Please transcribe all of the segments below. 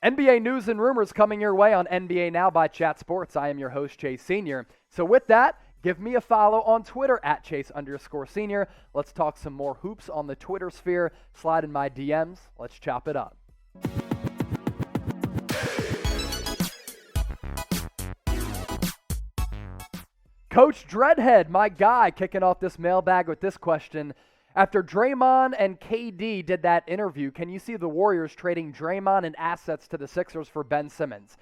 NBA news and rumors coming your way on NBA Now by Chat Sports. I am your host, Chase Sr. So with that, give me a follow on Twitter at Chase_Senior. Let's talk some more hoops on the Twitter sphere. Slide in my DMs. Let's chop it up. Coach Dreadhead, my guy, kicking off this mailbag with this question. After Draymond and KD did that interview, can you see the Warriors trading Draymond and assets to the Sixers for Ben Simmons?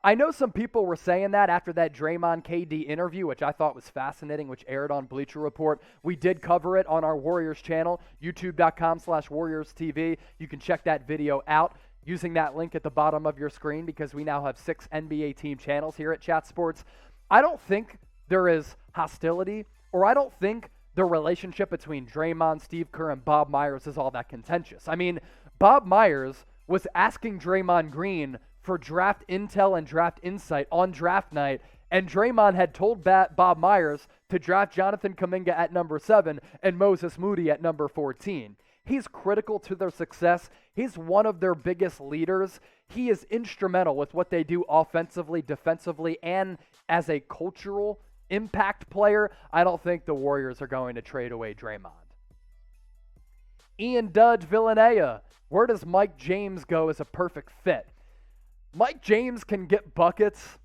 I know some people were saying that after that Draymond KD interview, which I thought was fascinating, which aired on Bleacher Report. We did cover it on our Warriors channel, youtube.com/WarriorsTV. You can check that video out using that link at the bottom of your screen because we now have 6 NBA team channels here at Chat Sports. I don't think there is hostility, or I don't think the relationship between Draymond, Steve Kerr, and Bob Myers is all that contentious. I mean, Bob Myers was asking Draymond Green for draft intel and draft insight on draft night, and Draymond had told Bob Myers to draft Jonathan Kuminga at number 7 and Moses Moody at number 14. He's critical to their success. He's one of their biggest leaders. He is instrumental with what they do offensively, defensively, and as a cultural impact player. I don't think the Warriors are going to trade away Draymond. Ian Dudge Villanea, where does Mike James go as a perfect fit? Mike James can get buckets,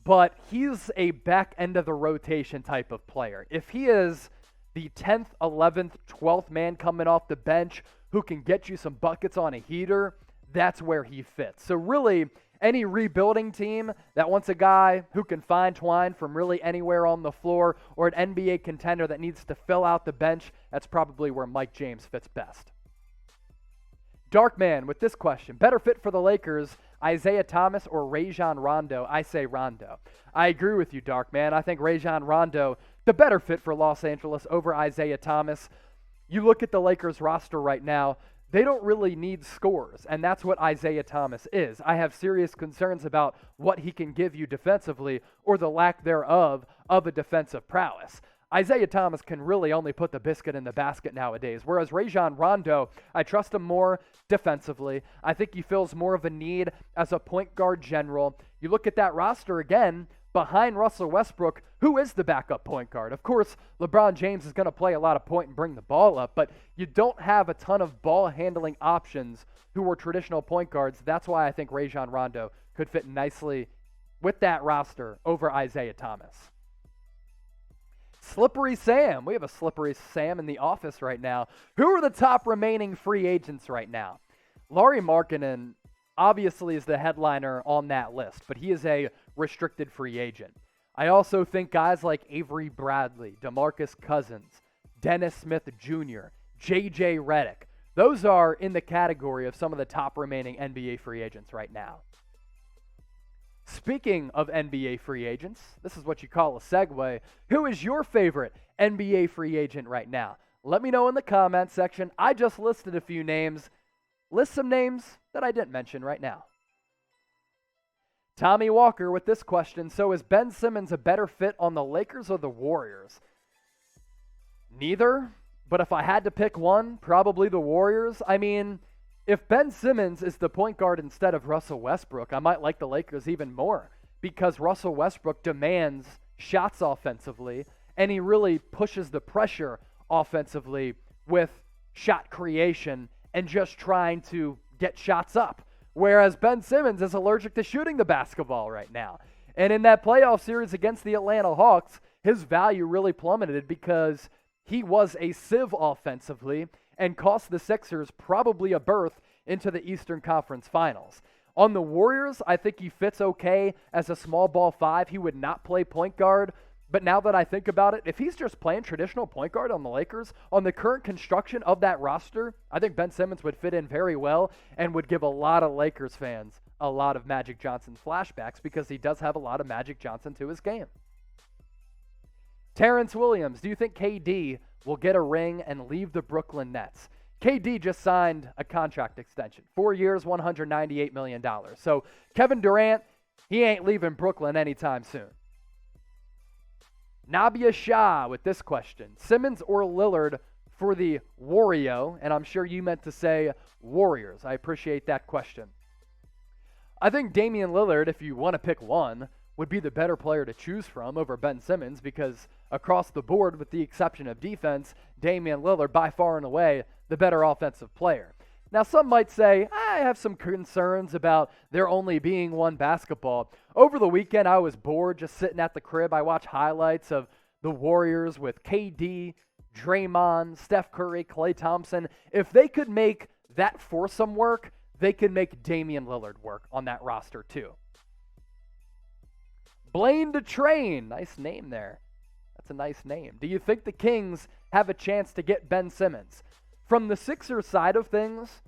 but he's a back end of the rotation type of player. If he is the 10th, 11th, 12th man coming off the bench who can get you some buckets on a heater, that's where he fits. So really, any rebuilding team that wants a guy who can find twine from really anywhere on the floor, or an NBA contender that needs to fill out the bench, that's probably where Mike James fits best. Darkman with this question. Better fit for the Lakers, Isaiah Thomas or Rajon Rondo? I say Rondo. I agree with you, Darkman. I think Rajon Rondo, the better fit for Los Angeles over Isaiah Thomas. You look at the Lakers roster right now, they don't really need scores, and that's what Isaiah Thomas is. I have serious concerns about what he can give you defensively, or the lack thereof of a defensive prowess. Isaiah Thomas can really only put the biscuit in the basket nowadays, whereas Rajon Rondo, I trust him more defensively. I think he fills more of a need as a point guard general. You look at that roster again, behind Russell Westbrook, who is the backup point guard? Of course, LeBron James is going to play a lot of point and bring the ball up, but you don't have a ton of ball handling options who are traditional point guards. That's why I think Rajon Rondo could fit nicely with that roster over Isaiah Thomas. Slippery Sam. We have a Slippery Sam in the office right now. Who are the top remaining free agents right now? Lauri Markkanen obviously is the headliner on that list, but he is a restricted free agent. I also think guys like Avery Bradley, DeMarcus Cousins, Dennis Smith Jr., J.J. Redick, those are in the category of some of the top remaining NBA free agents right now. Speaking of NBA free agents, this is what you call a segue. Who is your favorite NBA free agent right now? Let me know in the comments section. I just listed a few names. List some names that I didn't mention right now. Tommy Walker with this question. So is Ben Simmons a better fit on the Lakers or the Warriors? Neither, but if I had to pick one, probably the Warriors. I mean, if Ben Simmons is the point guard instead of Russell Westbrook, I might like the Lakers even more because Russell Westbrook demands shots offensively, and he really pushes the pressure offensively with shot creation and just trying to get shots up. Whereas Ben Simmons is allergic to shooting the basketball right now. And in that playoff series against the Atlanta Hawks, his value really plummeted because he was a sieve offensively and cost the Sixers probably a berth into the Eastern Conference Finals. On the Warriors, I think he fits okay as a small ball 5. He would not play point guard. But now that I think about it, if he's just playing traditional point guard on the Lakers, on the current construction of that roster, I think Ben Simmons would fit in very well and would give a lot of Lakers fans a lot of Magic Johnson flashbacks because he does have a lot of Magic Johnson to his game. Terrence Williams, do you think KD will get a ring and leave the Brooklyn Nets? KD just signed a contract extension, 4 years, $198 million. So Kevin Durant, he ain't leaving Brooklyn anytime soon. Nabhya Shah with this question. Simmons or Lillard for the Wario? And I'm sure you meant to say Warriors. I appreciate that question. I think Damian Lillard, if you want to pick one, would be the better player to choose from over Ben Simmons because across the board, with the exception of defense, Damian Lillard by far and away the better offensive player. Now, some might say, I have some concerns about there only being one basketball. Over the weekend, I was bored just sitting at the crib. I watched highlights of the Warriors with KD, Draymond, Steph Curry, Klay Thompson. If they could make that foursome work, they could make Damian Lillard work on that roster too. Blaine to Train. Nice name there. That's a nice name. Do you think the Kings have a chance to get Ben Simmons? From the Sixers side of things,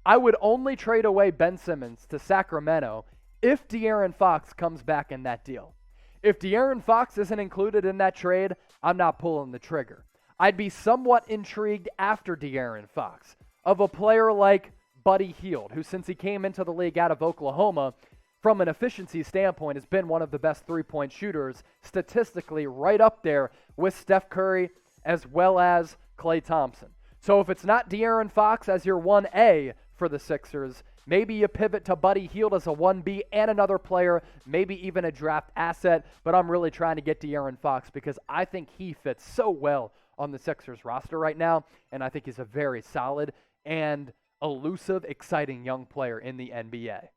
I would only trade away Ben Simmons to Sacramento if De'Aaron Fox comes back in that deal. If De'Aaron Fox isn't included in that trade, I'm not pulling the trigger. I'd be somewhat intrigued after De'Aaron Fox of a player like Buddy Hield, who since he came into the league out of Oklahoma, from an efficiency standpoint, has been one of the best three-point shooters, statistically right up there with Steph Curry as well as Klay Thompson. So if it's not De'Aaron Fox as your 1A for the Sixers, maybe you pivot to Buddy Hield as a 1B and another player, maybe even a draft asset, but I'm really trying to get De'Aaron Fox because I think he fits so well on the Sixers roster right now, and I think he's a very solid and elusive, exciting young player in the NBA.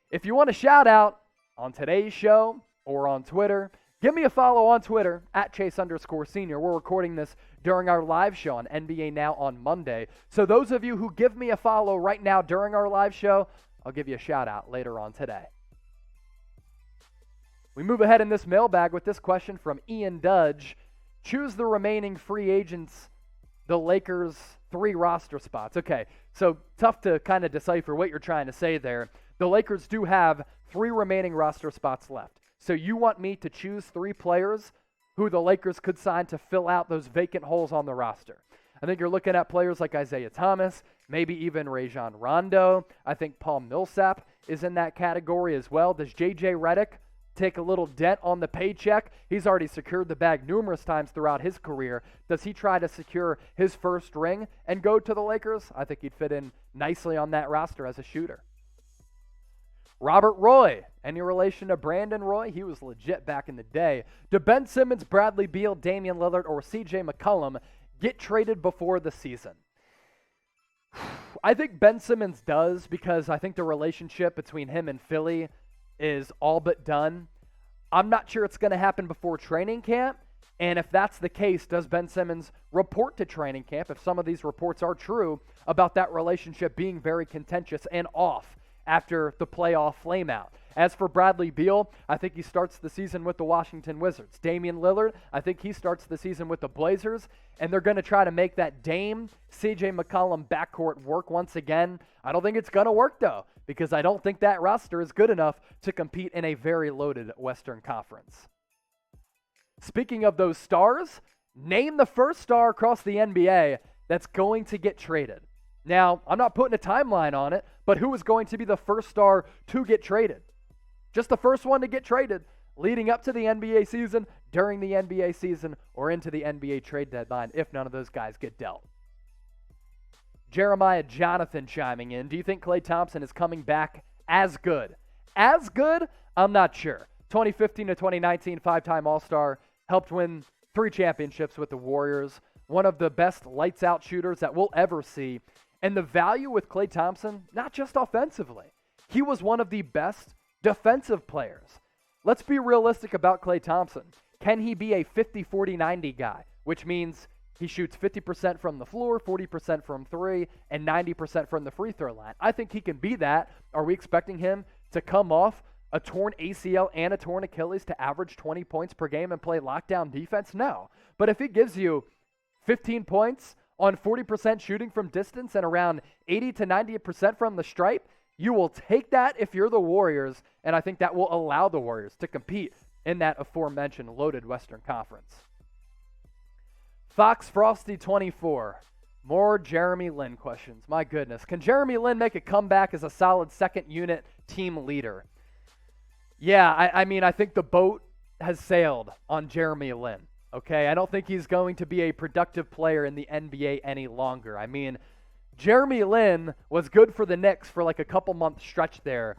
If you want a shout out on today's show or on Twitter, give me a follow on Twitter at Chase_Senior. We're recording this during our live show on NBA Now on Monday. So those of you who give me a follow right now during our live show, I'll give you a shout out later on today. We move ahead in this mailbag with this question from Ian Dudge. Choose the remaining free agents, the Lakers' 3 roster spots. Okay, so tough to kind of decipher what you're trying to say there. The Lakers do have 3 remaining roster spots left. So you want me to choose 3 players who the Lakers could sign to fill out those vacant holes on the roster. I think you're looking at players like Isaiah Thomas, maybe even Rajon Rondo. I think Paul Millsap is in that category as well. Does J.J. Redick take a little dent on the paycheck? He's already secured the bag numerous times throughout his career. Does he try to secure his first ring and go to the Lakers? I think he'd fit in nicely on that roster as a shooter. Robert Roy, any relation to Brandon Roy? He was legit back in the day. Do Ben Simmons, Bradley Beal, Damian Lillard, or C.J. McCollum get traded before the season? I think Ben Simmons does because I think the relationship between him and Philly is all but done. I'm not sure it's going to happen before training camp. And if that's the case, does Ben Simmons report to training camp, if some of these reports are true, about that relationship being very contentious and off after the playoff flameout? As for Bradley Beal, I think he starts the season with the Washington Wizards. Damian Lillard, I think he starts the season with the Blazers, and they're going to try to make that Dame, C.J. McCollum backcourt work once again. I don't think it's going to work, though, because I don't think that roster is good enough to compete in a very loaded Western Conference. Speaking of those stars, name the first star across the NBA that's going to get traded. Now, I'm not putting a timeline on it, but who is going to be the first star to get traded? Just the first one to get traded leading up to the NBA season, during the NBA season, or into the NBA trade deadline if none of those guys get dealt. Jeremiah Jonathan chiming in. Do you think Klay Thompson is coming back as good? As good? I'm not sure. 2015 to 2019, 5-time All-Star, helped win 3 championships with the Warriors, one of the best lights-out shooters that we'll ever see. And the value with Klay Thompson, not just offensively. He was one of the best defensive players. Let's be realistic about Klay Thompson. Can he be a 50-40-90 guy, which means he shoots 50% from the floor, 40% from 3, and 90% from the free throw line? I think he can be that. Are we expecting him to come off a torn ACL and a torn Achilles to average 20 points per game and play lockdown defense? No. But if he gives you 15 points on 40% shooting from distance and around 80 to 90% from the stripe, you will take that if you're the Warriors, and I think that will allow the Warriors to compete in that aforementioned loaded Western Conference. Fox Frosty 24. More Jeremy Lin questions. My goodness. Can Jeremy Lin make a comeback as a solid second unit team leader? Yeah, I mean, I think the boat has sailed on Jeremy Lin. Okay, I don't think he's going to be a productive player in the NBA any longer. I mean, Jeremy Lin was good for the Knicks for like a couple month stretch there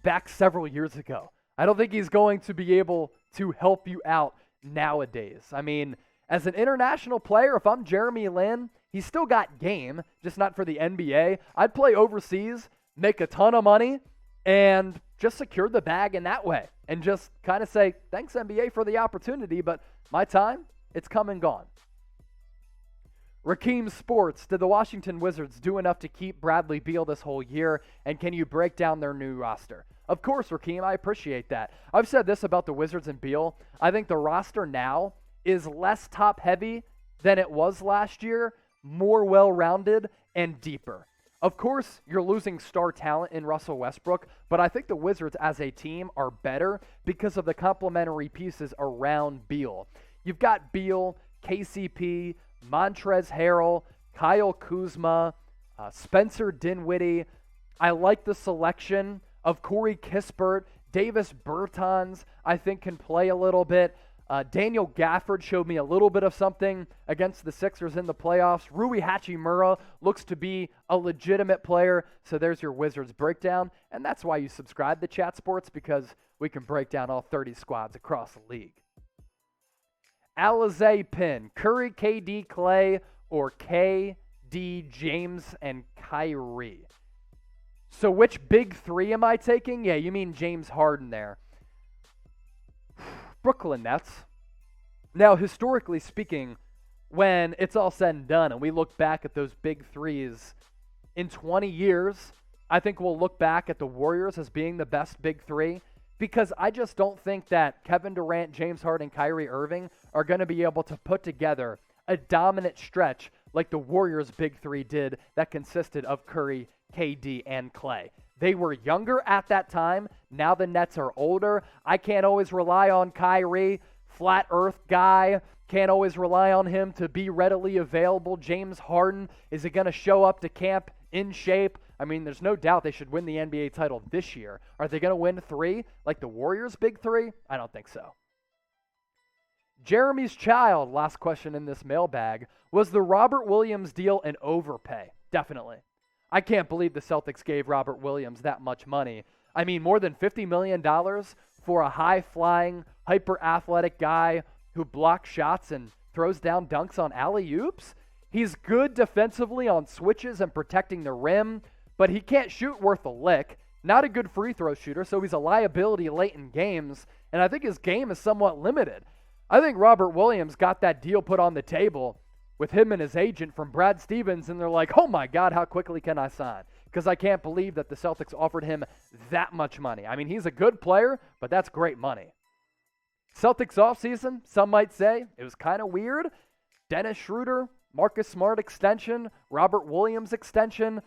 back several years ago. I don't think he's going to be able to help you out nowadays. I mean, as an international player, if I'm Jeremy Lin, he's still got game, just not for the NBA. I'd play overseas, make a ton of money, and just secure the bag in that way. And just kind of say, thanks NBA for the opportunity, but my time, it's come and gone. Rakhem Sportz, did the Washington Wizards do enough to keep Bradley Beal this whole year, and can you break down their new roster? Of course, Rakhem, I appreciate that. I've said this about the Wizards and Beal. I think the roster now is less top-heavy than it was last year, more well-rounded, and deeper. Of course, you're losing star talent in Russell Westbrook, but I think the Wizards as a team are better because of the complementary pieces around Beal. You've got Beal, KCP, Montrezl Harrell, Kyle Kuzma, Spencer Dinwiddie. I like the selection of Corey Kispert. Davis Bertans, I think, can play a little bit. Daniel Gafford showed me a little bit of something against the Sixers in the playoffs. Rui Hachimura looks to be a legitimate player. So there's your Wizards breakdown. And that's why you subscribe to Chat Sports, because we can break down all 30 squads across the league. Alizay Pin, Curry, KD, Klay, or KD, James, and Kyrie. So which big three am I taking? Yeah, you mean James Harden there. Brooklyn Nets. Now, historically speaking, when it's all said and done and we look back at those big threes, in 20 years, I think we'll look back at the Warriors as being the best big three, because I just don't think that Kevin Durant, James Harden, Kyrie Irving are going to be able to put together a dominant stretch like the Warriors' big three did that consisted of Curry, KD, and Klay. They were younger at that time. Now the Nets are older. I can't always rely on Kyrie, flat earth guy. Can't always rely on him to be readily available. James Harden, is he going to show up to camp in shape? I mean, there's no doubt they should win the NBA title this year. Are they going to win three like the Warriors' big three? I don't think so. Jeremy's child, last question in this mailbag, was the Robert Williams deal an overpay? Definitely. I can't believe the Celtics gave Robert Williams that much money. I mean, more than $50 million for a high-flying, hyper-athletic guy who blocks shots and throws down dunks on alley-oops? He's good defensively on switches and protecting the rim, but he can't shoot worth a lick. Not a good free throw shooter, so he's a liability late in games, and I think his game is somewhat limited. I think Robert Williams got that deal put on the table with him and his agent from Brad Stevens, and they're like, oh my God, how quickly can I sign? Because I can't believe that the Celtics offered him that much money. I mean, he's a good player, but that's great money. Celtics offseason, some might say, it was kind of weird. Dennis Schroeder, Marcus Smart extension, Robert Williams extension,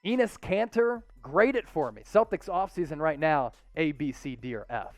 Enes Kanter, grade it for me. Celtics offseason right now, A, B, C, D, or F.